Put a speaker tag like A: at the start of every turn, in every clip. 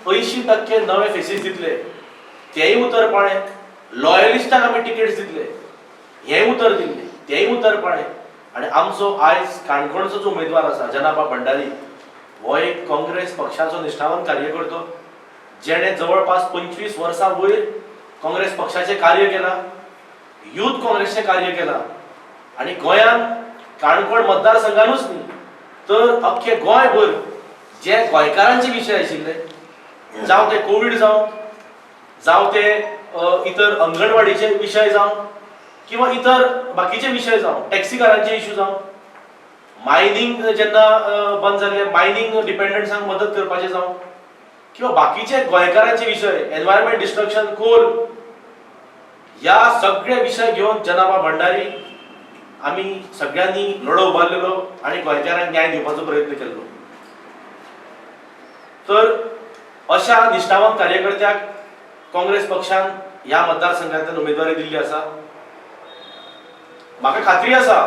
A: 80% नवे फेसीस दितले, तेय उतर पाळे. लॉयलिस्टांक आमी टिकेट्स दितले, हेय उतर दिल्ले, तेय उतर पाळे. आणि आमचो आयज काणकोणचो जो उमेदवार आसा जनाबा भंडारी, हो एक काँग्रेस पक्षाचो निश्ठावान कार्यकर्तो, जेणे जवळपास 25 वर्सां वयर काँग्रेस पक्षाचे कार्य केला, युथ काँग्रेसचे कार्य केला. आणि गोंयान काणकोण मतदारसंघानूच न्ही तर अख्खे गोंयभर जे गोंयकारांचे विशय आशिल्ले, जावं ते कोविड जावं ते इतर अंगणवाडीचे विशय जावं किंवा इतर बाकीचे विशय जावं, टॅक्सीकारांचे इश्यू जावं, मायनिंग जेन्ना बंद जाल्ले मायनिंग डिपेंडंट्सांक मदत करपाचे जावं किंवा बाकीचे गोंयकारांचे विशय, एनवायरमेंट डिस्ट्रक्शन, कोल, ह्या सगळे विशय घेऊन जनाबा भंडारी आमी सगळ्यांनी लढो उबारलेलो आणि गोंयकारांक न्याय दिवपाचो प्रयत्न केल्लो. तर अशा निश्ठावान कार्यकर्त्याक काँग्रेस पक्षान ह्या मतदारसंघांतल्यान उमेदवारी दिल्ली आसा. म्हाका खात्री आसा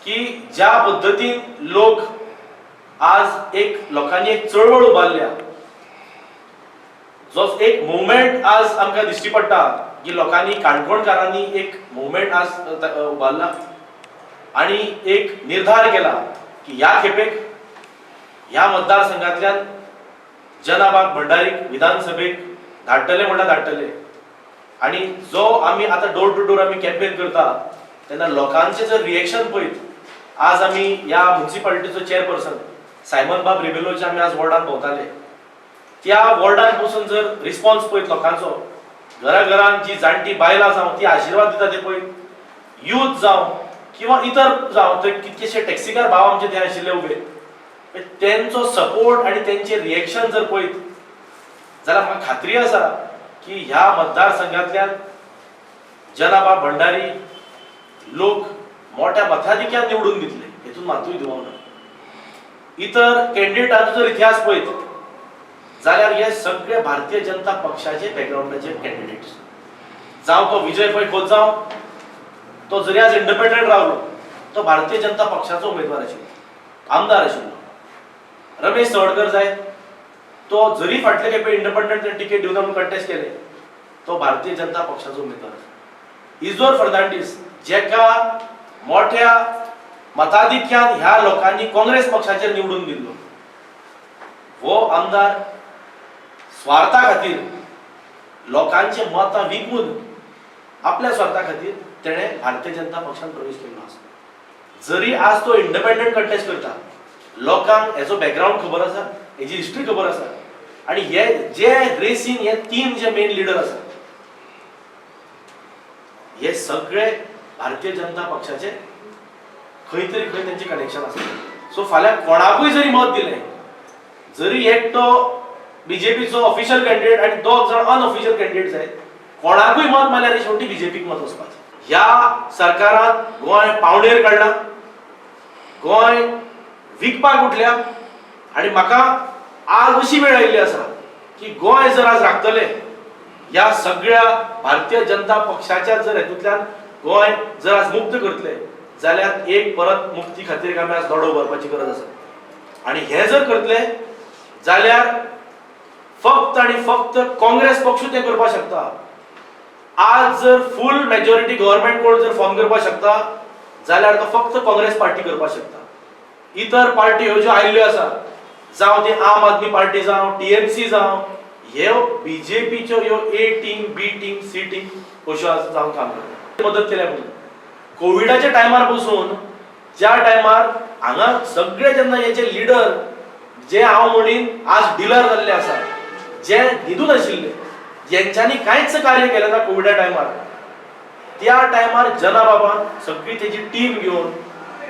A: की ज्या पद्धतीन लोक आज लोकांनी एक चळवळ उबारल्या, जो एक मुवमेंट आज आमकां दिश्टी पडटा की लोकांनी काणकोणकारांनी एक मुवमेंट आज उबारला आणि एक निर्धार केला की ह्या खेपेक ह्या मतदारसंघांतल्यान जनाबाग भंडारीक विधानसभेक धाडटले म्हणल्यार धाडटले. आणि जो आमी आतां डोर टू डोर आमी कॅम्पेन करता तेन्ना लोकांचे जर रिएक्शन पळयत, आज आमी ह्या म्युनिसिपालिटीचो चेअरपर्सन सायमन बाब रिबेलोचे आमी आज वॉर्डान भोंवताले, त्या वॉर्डान पसून जर रिस्पॉन्स पळयत लोकांचो, घराघरांत जी जाणटी बायलां जावं ती आशिर्वाद दिता ते पळयत, यूथ जावं किंवा इतर जावं ते कितकेशे टॅक्सीकार भाव आमचे थंय आशिल्ले उबे, तेंचो सपोर्ट आणि तेंचे रिएक्शन जर पळयत जाल्यार म्हाका खात्री आसा की ह्या मतदारसंघांतल्यान जनाबा भंडारी लोक मोठ्या मताधिक्यान निवडून दितले, हेतून मातूय दुबाव ना. इतर कॅन्डिडेटांचो जर इतिहास पळयत जाल्यार हे सगळे भारतीय जनता पक्षाचे बॅकग्राउंडाचे कॅन्डिडेट्स. जावं तो विजय पै खोत जावं, तो जरी आज इंडिपेंडंट रावलो, तो भारतीय जनता पक्षाचो उमेदवार आशिल्लो, आमदार आशिल्लो. रमेश सवडकर जाय, तो जरी फाटले खेपे इंडिपेंडंट तिकेट दिवन आमी कंटेस्ट केले, तो भारतीय जनता पक्षाचो उमेदवार आसा. इजोर फर्नांडीस, जेका मोठ्या मताधिक्यान ह्या लोकांनी काँग्रेस पक्षाचेर निवडून दिल्लो, वो आमदार स्वार्था खातीर लोकांचे मतां विकून आपल्या स्वार्था खातीर तेणे भारतीय जनता पक्षान प्रवेश केल्लो आसा. जरी आज तो इंडिपेंडंट कंटेस्ट करता, लोकांक हेजो बॅकग्राऊंड खबर आसा, हेजी हिस्ट्री खबर आसा. आणि हे जे रेसीन हे 3 जे मेन लिडर आसा, हे सगळे भारतीय जनता पक्षाचे खंय तरी खंय त्यांचे कनेक्शन आसा. सो फाल्यां कोणाकूय जरी मत दिलें, जरी एकटो बीजेपीचो ऑफिशियल कॅन्डिडेट आणि 2 जण अनऑफिशियल कॅन्डिडेट जाय, कोणाकूय मत मारल्यार शेवटी बीजेपीक मत वचपाचें. ह्या सरकारान गोंय पावणेर काडला, गोंय विकपाक उठल्या. आणि म्हाका आज अशी वेळ आयिल्ली आसा की गोंय जर आज राखतले, ह्या सगळ्या भारतीय जनता पक्षाच्या जर हेतूंतल्यान गोंय जर आज मुक्त करतले जाल्यार एक परत मुक्ती खातीर आमी आज लढो उबारपाची गरज आसा. आणि हे जर करतले जाल्यार फक्त आणि फक्त काँग्रेस पक्षूच ते करपाक शकता. आज जर फुल मेजॉरिटी गव्हर्नमेंट कोण जर फॉर्म करपाक शकता जाल्यार तो फक्त काँग्रेस पार्टी करपाक शकता. इतर पार्टी ह्यो ज्यो आयिल्ल्यो आसा, जावं ती आम आदमी पार्टी जावं टीएमसी जावं, ह्यो बीजेपीच्यो ह्यो ए टीम, बी टीम, सी टीम अश्यो आज जावन काम करता. मदत केल्या म्हणून कोविडाच्या टायमार पसून ज्या टायमार हांगा सगळे जेन्ना हेचे लिडर जे हांव म्हणीन आज डिलर जाल्ले आसा, जे न्हिदून आशिल्ले, यांच्यांनी कांयच कार्य केलें ना कोविडा टायमार, त्या टायमार जनाबाबान सगळी तेजी टीम घेवन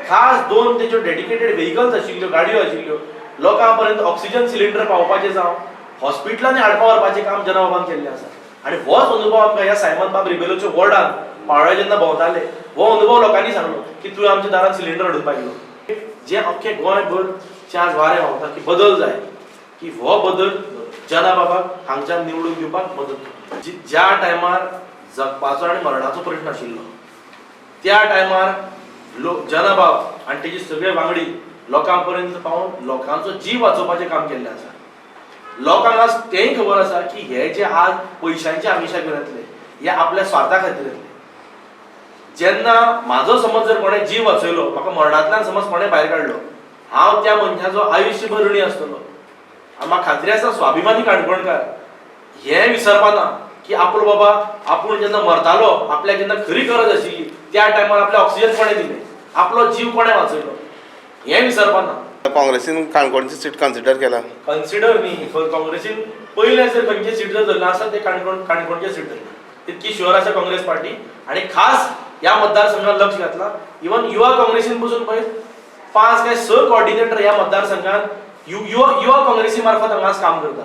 A: खास 2 तेज्यो डेडिकेटेड व्हेकल्स आशिल्ल्यो, गाडयो आशिल्ल्यो, लोकां पर्यंत ऑक्सिजन सिलिंडर पावोवपाचें जावं हॉस्पिटलांनी हाडपा व्हरपाचें काम जनाबाबान केल्लें आसा. आणि होच अनुभव आमकां ह्या सायमन बाब रिबेलोच्या वॉर्डान पावळे जेन्ना भोंवताले, हो अनुभव लोकांनी सांगलो की तुवें आमच्या दारान सिलिंडर हाडून पाविल्लो. जे अख्खे गोंयभर आज वारें व्हांवता की बदल जाय, की हो बदल जनाबाबाक हांगच्यान निवडून दिवपाक मदत करता. ज्या टायमार जगपाचो आनी मरणाचो प्रश्न आशिल्लो, त्या टायमार जनाबाब आनी तेजी सगळे वांगडी लोकां पर्यंत पावून लोकांचो जीव वाचोवपाचें काम केल्लें आसा. लोकांक आज तेंय खबर आसा की हे जे आज पयशांच्या आमिशा घेवन येतले हे आपल्या स्वार्था खातीर येतले. जेन्ना म्हाजो समज जर कोणें जीव वाचयलो, म्हाका मरणांतल्यान समज कोणें भायर काडलो, हांव त्या मनशाचो आयुश्यभर ऋणी आसतलो. म्हाका खात्री आसा स्वाभिमानी काणकोणकार हें विसरपा ना की आपलो बाबा आपूण जेन्ना मरतालो, आपल्याक जेन्ना खरी गरज आशिल्ली त्या टायमार आपल्या ऑक्सिजन कोणें दिलें, आपलो जीव कोणें वाचयलो, हें विसरपा ना.
B: काँग्रेसीन काणकोणची सीट कन्सिडर केला.
A: कन्सिडर न्ही, काँग्रेसीन पयलें जर खंयचें सीट जर धरलें आसा तें काणकोणचें सीट धरलें. तितकी शुअर आसा काँग्रेस पार्टी. आनी खास ह्या मतदारसंघात लक्ष घातलां. इवन युवा काँग्रेसीन पसून पळय 5 काय 6 कॉर्डिनेटर ह्या मतदारसंघात युवा काँग्रेसी मार्फत हांगा काम करता.